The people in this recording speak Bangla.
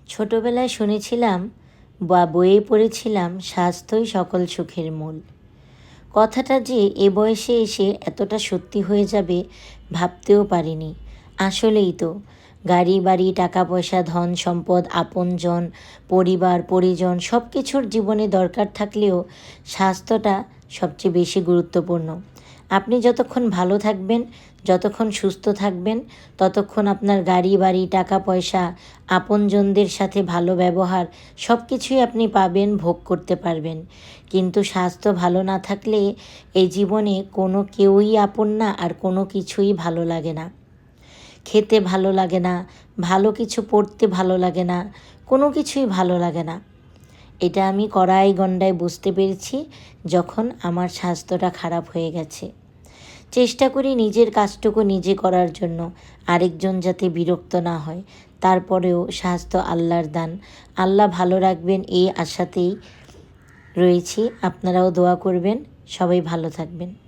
ছোটবেলায় শুনেছিলাম বা বইয়ে পড়েছিলাম স্বাস্থ্যই সকল সুখের মূল। কথাটা যে এ বয়সে এসে এতটা সত্যি হয়ে যাবে ভাবতেও পারিনি। আসলেই তো, গাড়ি বাড়ি টাকা পয়সা ধন সম্পদ আপনজন পরিবার পরিজন সব কিছুর জীবনে দরকার থাকলেও স্বাস্থ্যটা সবচেয়ে বেশি গুরুত্বপূর্ণ। আপনি যতক্ষণ ভালো থাকবেন, যতক্ষণ সুস্থ থাকবেন, ততক্ষণ আপনার গাড়ি বাড়ি টাকা পয়সা আপনজনদের সাথে ভালো ব্যবহার সব কিছুই আপনি পাবেন, ভোগ করতে পারবেন। কিন্তু স্বাস্থ্য ভালো না থাকলে এই জীবনে কোনো কেউই আপন না, আর কোনো কিছুই ভালো লাগে না। খেতে ভালো লাগে না, ভালো কিছু পড়তে ভালো লাগে না, কোনো কিছুই ভালো লাগে না। এটা আমি কড়াই গণ্ডায় বুঝতে পেরেছি যখন আমার স্বাস্থ্যটা খারাপ হয়ে গেছে। চেষ্টা করি নিজের কাজটুকু নিজে করার জন্য, আরেকজন যাতে বিরক্ত না হয়। তারপরেও স্বাস্থ্য আল্লাহর দান, আল্লাহ ভালো রাখবেন এই আশাতেই রয়েছি। আপনারাও দোয়া করবেন, সবাই ভালো থাকবেন।